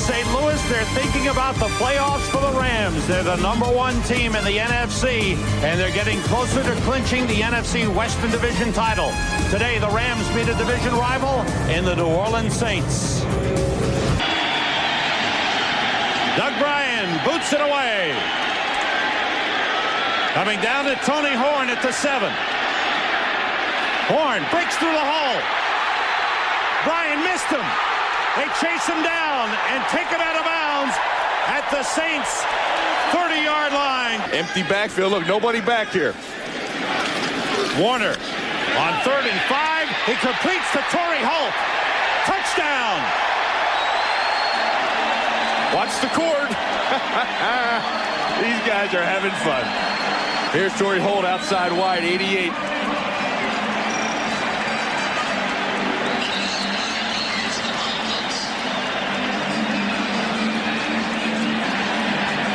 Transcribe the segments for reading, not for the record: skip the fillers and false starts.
St. Louis. They're thinking about the playoffs for the Rams. They're the #1 team in the NFC, and they're getting closer to clinching the NFC Western Division title. Today, the Rams meet a division rival in the New Orleans Saints. Doug Bryan boots it away. Coming down to Tony Horn at the 7. Horn breaks through the hole. Bryan missed him. They chase him down and take him out of bounds at the Saints' 30-yard line. Empty backfield. Look, nobody back here. Warner on 3rd and 5. He completes to Torrey Holt. Touchdown. Watch the cord. These guys are having fun. Here's Torrey Holt outside wide, 88.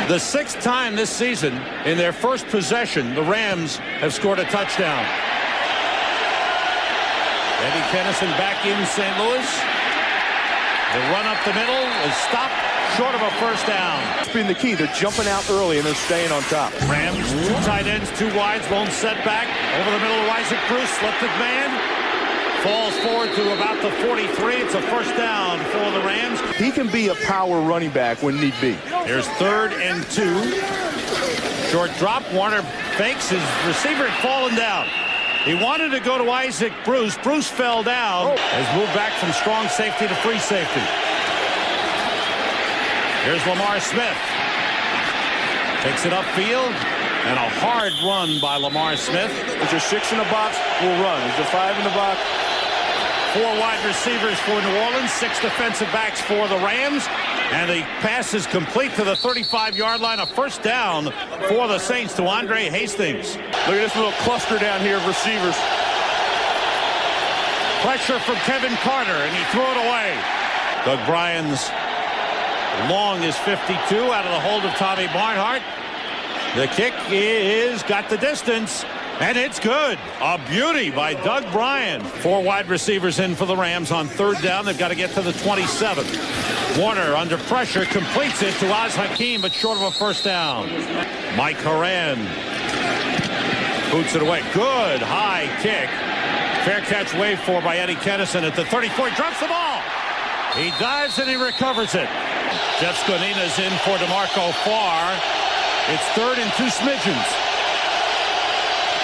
The 6th time this season, in their first possession, the Rams have scored a touchdown. Eddie Kennison back in St. Louis. The run up the middle is stopped short of a first down. It's been the key. They're jumping out early and they're staying on top. Rams, 2 tight ends, 2 wides, lone setback. Over the middle of Isaac Bruce, lifted man. Falls forward to about the 43. It's a first down for the Rams. He can be a power running back when need be. Here's 3rd and 2. Short drop. Warner fakes. His receiver had fallen down. He wanted to go to Isaac Bruce. Bruce fell down. Has moved back from strong safety to free safety. Here's Lamar Smith. Takes it upfield. And a hard run by Lamar Smith. Is there 6 in the box? We'll run. Is there 5 in the box? 4 wide receivers for New Orleans, 6 defensive backs for the Rams, and the pass is complete to the 35-yard line. A first down for the Saints to Andre Hastings. Look at this little cluster down here of receivers. Pressure from Kevin Carter, and he threw it away. Doug Bryan's long is 52 out of the hold of Tommy Barnhart. The kick is got the distance. And it's good. A beauty by Doug Bryan. 4 wide receivers in for the Rams on 3rd down. They've got to get to the 27. Warner under pressure completes it to Oz Hakeem, but short of a first down. Mike Horan boots it away. Good high kick. Fair catch waved for by Eddie Kennison at the 34. He drops the ball. He dives and he recovers it. Jeff Sconina's in for DeMarco Farr. It's 3rd and 2 smidgens.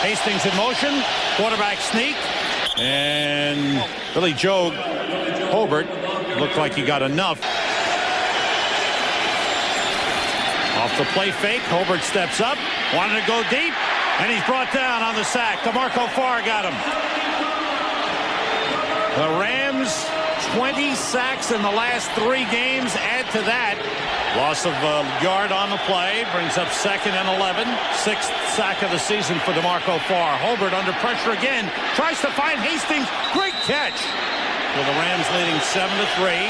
Hastings in motion, quarterback sneak, and Billy Joe Hobart looked like he got enough. Off the play fake, Hobart steps up, wanted to go deep, and he's brought down on the sack. DeMarco Farr got him. The Rams, 20 sacks in the last 3 games. Add to that, loss of a yard on the play, brings up 2nd and 11. 6th sack of the season for DeMarco Farr. Hobart under pressure again, tries to find Hastings. Great catch. With the Rams leading 7-3.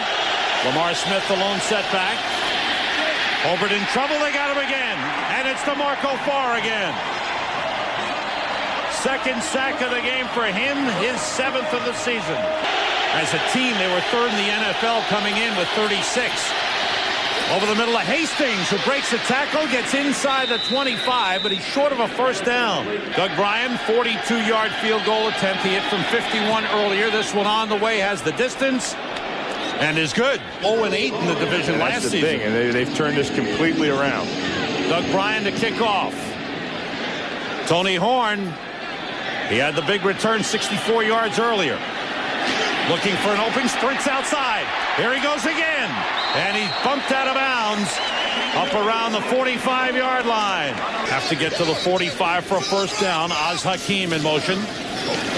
Lamar Smith, the lone setback. Hobart in trouble. They got him again. And it's DeMarco Farr again. 2nd sack of the game for him, his 7th of the season. As a team, they were 3rd in the NFL, coming in with 36. Over the middle of Hastings, who breaks the tackle, gets inside the 25, but he's short of a first down. Doug Bryan, 42-yard field goal attempt. He hit from 51 earlier. This one on the way has the distance and is good. 0-8 in the division last season. Thing, and they've turned this completely around. Doug Bryan to kick off. Tony Horn, he had the big return 64 yards earlier. Looking for an open, sprints outside. Here he goes again. And he's bumped out of bounds up around the 45-yard line. Have to get to the 45 for a first down. Oz Hakeem in motion.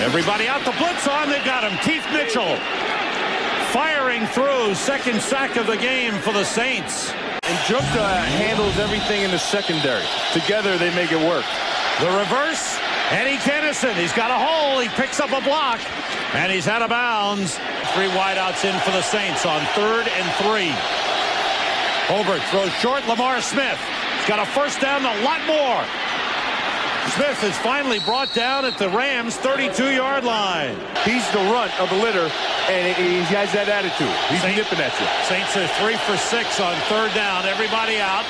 Everybody out, the blitz on. They got him. Keith Mitchell firing through. 2nd sack of the game for the Saints. And Junta handles everything in the secondary. Together, they make it work. The reverse. Eddie Kennison, he's got a hole. He picks up a block. And he's out of bounds. 3 wideouts in for the Saints on 3rd and 3. Hobart throws short. Lamar Smith. He's got a first down, a lot more. Smith is finally brought down at the Rams' 32-yard line. He's the runt of the litter, and he has that attitude. He's nipping at you. Saints are 3 for 6 on third down. Everybody out.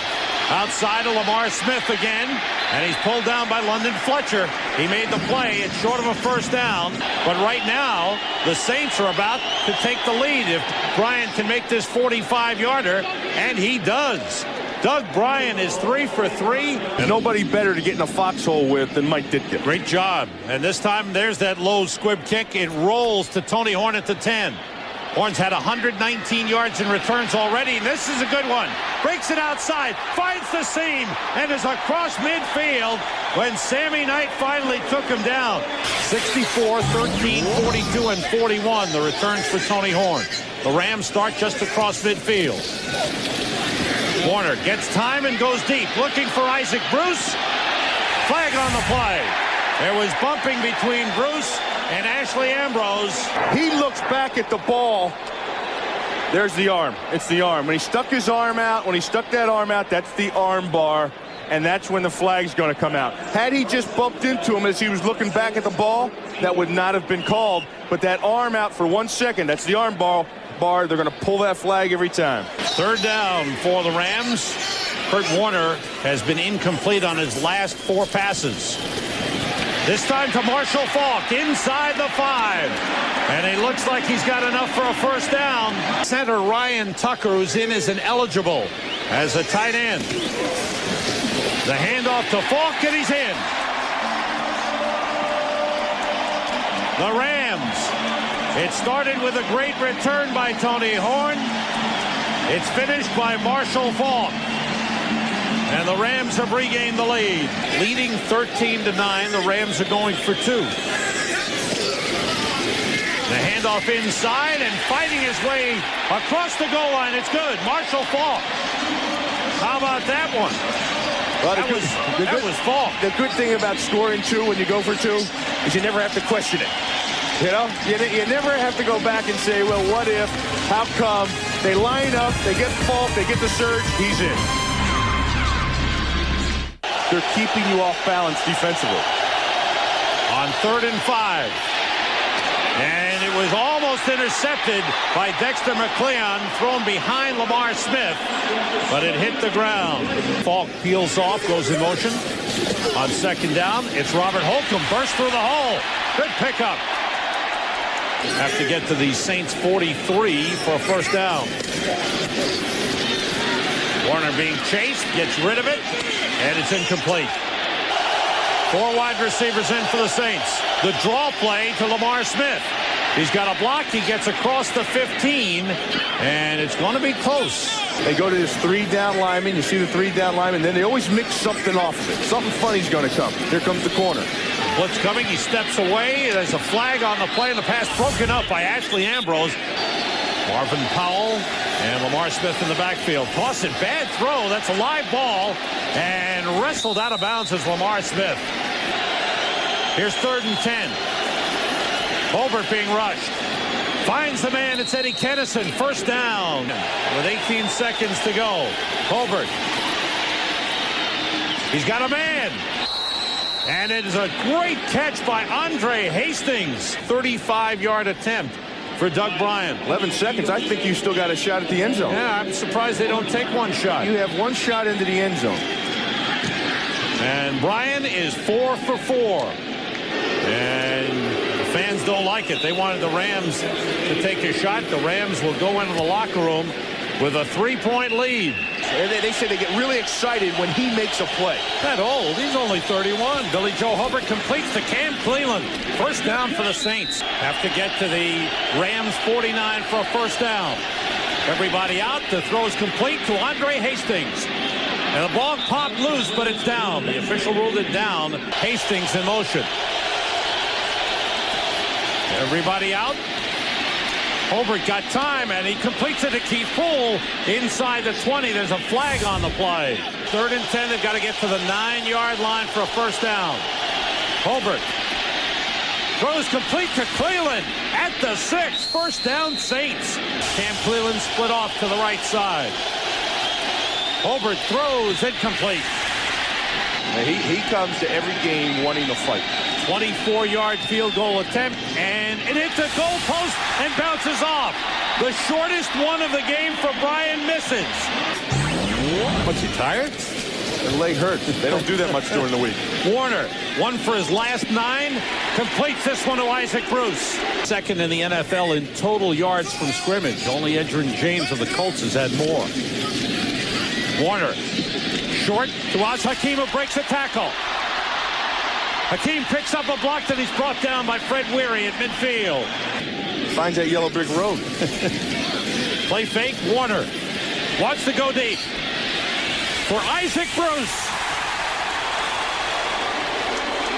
Outside of Lamar Smith again, and he's pulled down by London Fletcher. He made the play. It's short of a first down, but right now the Saints are about to take the lead if Bryant can make this 45-yarder, and he does. Doug Bryant is 3 for 3. And nobody better to get in a foxhole with than Mike Ditka. Great job. And this time there's that low squib kick. It rolls to Tony Horn at the 10. Horn's had 119 yards in returns already, and this is a good one. Breaks it outside, finds the seam, and is across midfield when Sammy Knight finally took him down. 64, 13, 42, and 41, the returns for Tony Horn. The Rams start just across midfield. Warner gets time and goes deep, looking for Isaac Bruce. Flag on the play. There was bumping between Bruce and Ashley Ambrose. He looks back at the ball. There's the arm. It's the arm. When he stuck his arm out, that's the arm bar, and that's when the flag's going to come out. Had he just bumped into him as he was looking back at the ball, that would not have been called. But that arm out for 1 second, that's the arm bar. They're going to pull that flag every time. Third down for the Rams. Kurt Warner has been incomplete on his last 4 passes. This time to Marshall Faulk inside the 5. And he looks like he's got enough for a first down. Center Ryan Tucker, who's in as an eligible as a tight end. The handoff to Faulk, and he's in. The Rams. It started with a great return by Tony Horn. It's finished by Marshall Faulk. And the Rams have regained the lead. Leading 13-9, the Rams are going for 2. The handoff inside and fighting his way across the goal line. It's good. Marshall Faulk. How about that one? Well, that was Faulk. The good thing about scoring 2 when you go for 2 is you never have to question it. You know, you never have to go back and say, well, what if, how come? They line up, they get Faulk, they get the surge, he's in. They're keeping you off balance defensively. On 3rd and 5. And it was almost intercepted by Dexter McCleon, thrown behind Lamar Smith, but it hit the ground. Faulk peels off, goes in motion. On 2nd down, it's Robert Holcomb, burst through the hole. Good pickup. Have to get to the Saints 43 for a first down. Warner being chased, gets rid of it, and it's incomplete. 4 wide receivers in for the Saints. The draw play to Lamar Smith. He's got a block. He gets across the 15, and it's going to be close. They go to this 3-down lineman. You see the 3-down lineman. Then they always mix something off of it. Something funny's going to come. Here comes the corner. Blitz coming. He steps away. There's a flag on the play, and the pass broken up by Ashley Ambrose. Marvin Powell and Lamar Smith in the backfield. Toss it. Bad throw. That's a live ball. And wrestled out of bounds is Lamar Smith. Here's 3rd and 10. Holbert being rushed. Finds the man. It's Eddie Kennison. First down with 18 seconds to go. Holbert. He's got a man. And it is a great catch by Andre Hastings. 35-yard attempt for Doug Bryant. 11 seconds. I think you still got a shot at the end zone. Yeah, I'm surprised they don't take one shot. You have one shot into the end zone. And Bryant is 4 for 4. And the fans don't like it. They wanted the Rams to take a shot. The Rams will go into the locker room with a 3-point lead. They say they get really excited when he makes a play. Not old. He's only 31. Billy Joe Hubbard completes to Cam Cleland. First down for the Saints. Have to get to the Rams 49 for a first down. Everybody out. The throw is complete to Andre Hastings. And the ball popped loose, but it's down. The official ruled it down. Hastings in motion. Everybody out. Holbert got time, and he completes it to Keith Poole inside the 20. There's a flag on the play. 3rd and 10. They've got to get to the 9-yard line for a first down. Holbert throws complete to Cleland at the 6. First down, Saints. Cam Cleland split off to the right side. Holbert throws incomplete. He comes to every game wanting to fight. 24-yard field goal attempt, and it hits the goal post and bounces off. The shortest one of the game for Brian misses. What's he tired? Their leg hurts. They don't do that much during the week. Warner, one for his last 9, completes this one to Isaac Bruce. Second in the NFL in total yards from scrimmage. Only Edgerrin James of the Colts has had more. Warner, short to Oz Hakeem, who breaks a tackle. Hakeem picks up a block that he's brought down by Fred Weary at midfield. Finds that yellow brick road. Play fake, Warner wants to go deep for Isaac Bruce.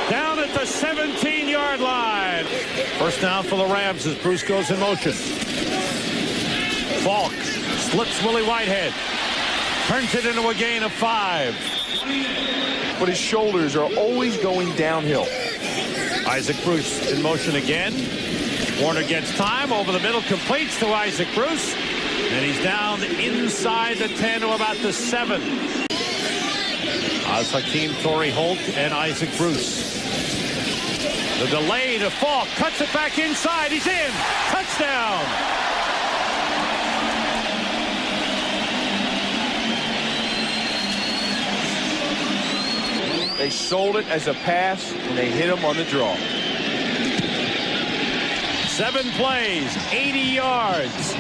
Down at the 17-yard line. First down for the Rams as Bruce goes in motion. Falk slips Willie Whitehead. Turns it into a gain of 5. But his shoulders are always going downhill. Isaac Bruce in motion again. Warner gets time over the middle, completes to Isaac Bruce. And he's down inside the 10 to about the 7. Oz Hakeem, Torrey Holt, and Isaac Bruce. The delay to Falk, cuts it back inside. He's in. Touchdown. They sold it as a pass, and they hit him on the draw. 7 plays, 80 yards.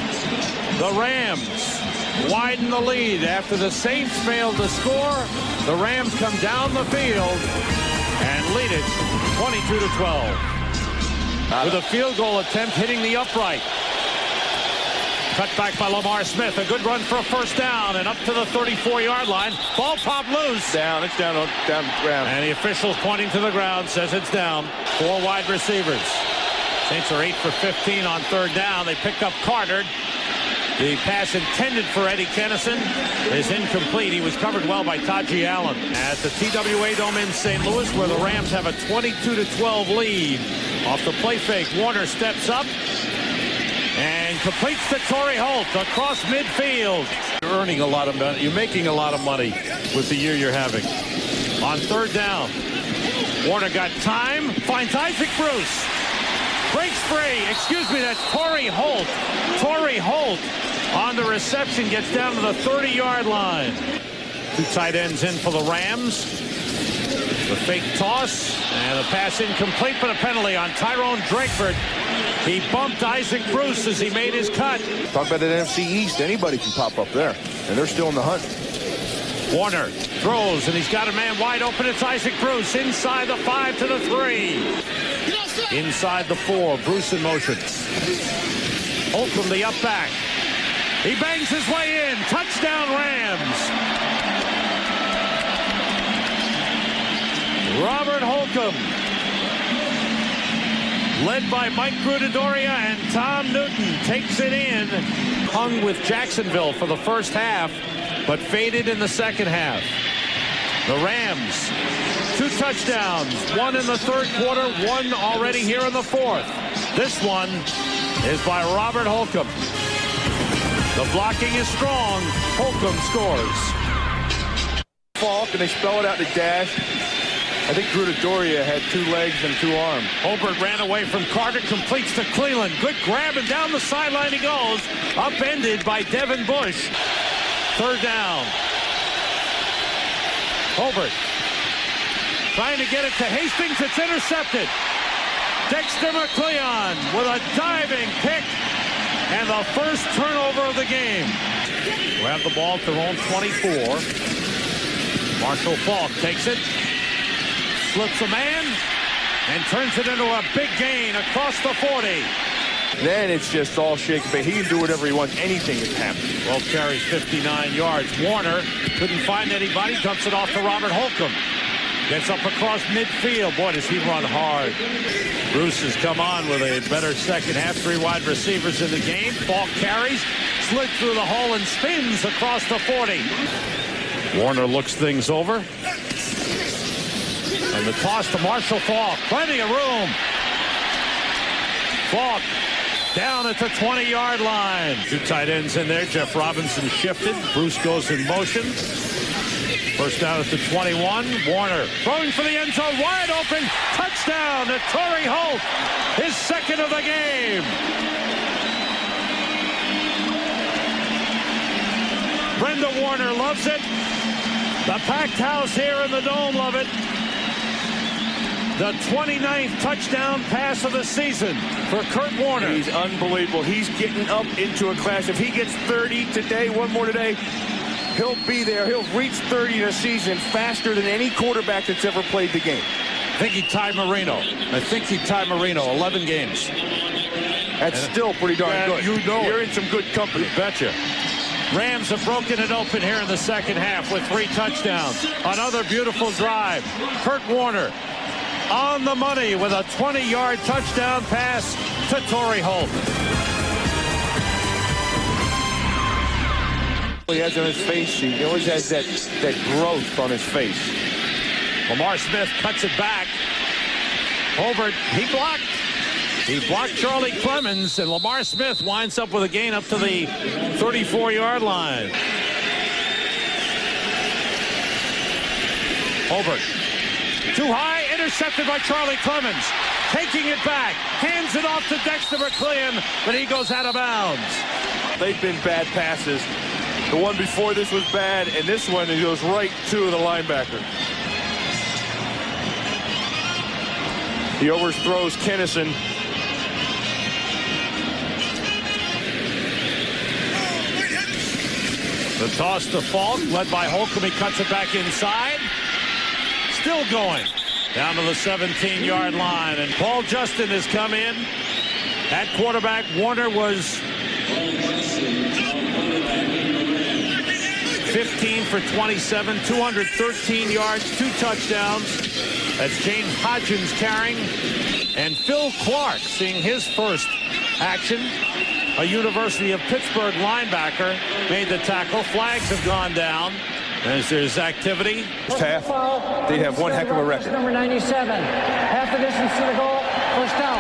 The Rams widen the lead after the Saints failed to score. The Rams come down the field and lead it 22-12. With a field goal attempt hitting the upright. Cut back by Lamar Smith. A good run for a first down and up to the 34-yard line. Ball popped loose. It's down ground. And the officials pointing to the ground says it's down. 4 wide receivers. Saints are 8 for 15 on third down. They pick up Carter. The pass intended for Eddie Kennison is incomplete. He was covered well by Taji Allen. At the TWA Dome in St. Louis, where the Rams have a 22-12 lead. Off the play fake, Warner steps up and completes to Torrey Holt across midfield. You're earning a lot of money. You're making a lot of money with the year you're having. On third down, Warner got time, finds Isaac Bruce. Breaks free. Excuse me, that's Torrey Holt. Torrey Holt on the reception gets down to the 30-yard line. 2 tight ends in for the Rams. The fake toss and the pass incomplete, but a penalty on Tyrone Drakeford. He bumped Isaac Bruce as he made his cut. Talk about that NFC East. Anybody can pop up there, and they're still in the hunt. Warner throws, and he's got a man wide open. It's Isaac Bruce inside the 5 to the 3. Inside the 4, Bruce in motion. Holcomb, the up back. He bangs his way in. Touchdown, Rams. Robert Holcomb, led by Mike Grudadoria and Tom Newton, takes it in. Hung with Jacksonville for the first half, but faded in the second half. The Rams, 2 touchdowns, 1 in the third quarter, 1 already here in the fourth. This one is by Robert Holcomb. The blocking is strong. Holcomb scores. Falk, and they spell it out in the dash. I think Grudadoria had 2 legs and 2 arms. Holbert ran away from Carter, completes to Cleveland. Good grab, and down the sideline he goes. Upended by Devin Bush. Third down. Holbert trying to get it to Hastings. It's intercepted. Dexter McCleon with a diving pick and the first turnover of the game. We have the ball at their own 24. Marshall Falk takes it, slips a man, and turns it into a big gain across the 40. Then it's just all shaking. But he can do whatever he wants. Anything can happen. 12 carries, 59 yards. Warner couldn't find anybody. Dumps it off to Robert Holcomb. Gets up across midfield. Boy, does he run hard. Bruce has come on with a better second half. 3 wide receivers in the game. Falk carries, slid through the hole and spins across the 40. Warner looks things over. And the toss to Marshall Falk. Plenty of room. Falk down at the 20-yard line. 2 tight ends in there. Jeff Robinson shifted. Bruce goes in motion. First down at the 21. Warner throwing for the end zone, wide open. Touchdown to Torrey Holt, his second of the game. Brenda Warner loves it. The packed house here in the Dome love it. The 29th touchdown pass of the season for Kurt Warner. He's unbelievable. He's getting up into a class. If he gets 30 today, one more today, he'll be there. He'll reach 30 in a season faster than any quarterback that's ever played the game. I think he tied Marino. 11 games. That's still pretty darn good. You know You're in some good company. Betcha. Rams have broken it open here in the second half with 3 touchdowns. Another beautiful drive. Kurt Warner on the money with a 20-yard touchdown pass to Torrey Holt. He has on his face. He always has that growth on his face. Lamar Smith cuts it back. Hobart, he blocked. He blocked Charlie Clemens, and Lamar Smith winds up with a gain up to the 34-yard line. Hobart, too high, intercepted by Charlie Clemens. Taking it back, hands it off to Dexter McClean, but he goes out of bounds. They've been bad passes. The one before this was bad, and this one he goes right to the linebacker. He overthrows Kennison. The toss to Falk, led by Holcomb. He cuts it back inside. Still going. Down to the 17-yard line. And Paul Justin has come in. At quarterback, Warner was 15 for 27, 213 yards, 2 touchdowns. That's James Hodgins carrying. And Phil Clark seeing his first action. A University of Pittsburgh linebacker made the tackle. Flags have gone down as there's activity. First half, they'd have one heck of a record. Number 97, half the distance to the goal, first down.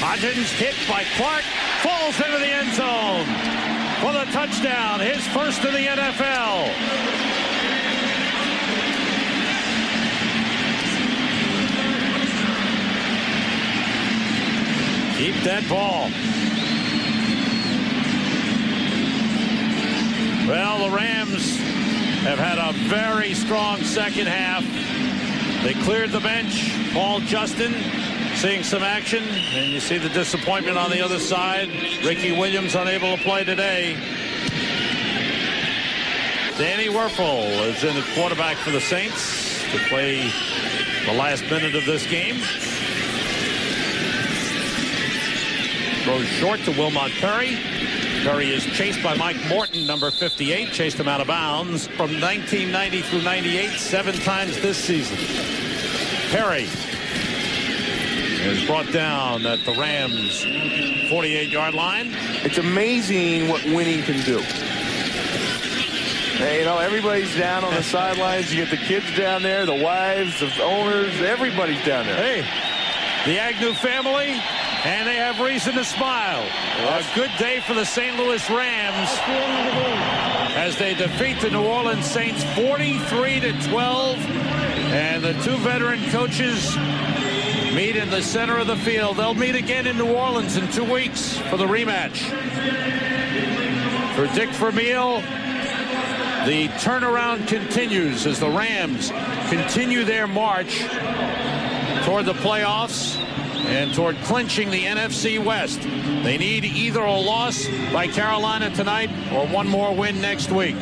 Hodgins hit by Clark, falls into the end zone for the touchdown, his first in the NFL. Keep that ball. Well, the Rams have had a very strong second half. They cleared the bench. Paul Justin seeing some action, and you see the disappointment on the other side. Ricky Williams unable to play today. Danny Werfel is in the quarterback for the Saints to play the last minute of this game. Throws short to Wilmot Perry. Perry is chased by Mike Morton, number 58. Chased him out of bounds from 1990 through 98, 7 times this season. Perry is brought down at the Rams' 48-yard line. It's amazing what winning can do. Hey, you know, everybody's down on the sidelines. You get the kids down there, the wives, the owners, everybody's down there. Hey, the Agnew family. And they have reason to smile. A good day for the St. Louis Rams as they defeat the New Orleans Saints 43-12. And the 2 veteran coaches meet in the center of the field. They'll meet again in New Orleans in 2 weeks for the rematch. For Dick Vermeil, the turnaround continues as the Rams continue their march toward the playoffs and toward clinching the NFC West. They need either a loss by Carolina tonight or one more win next week.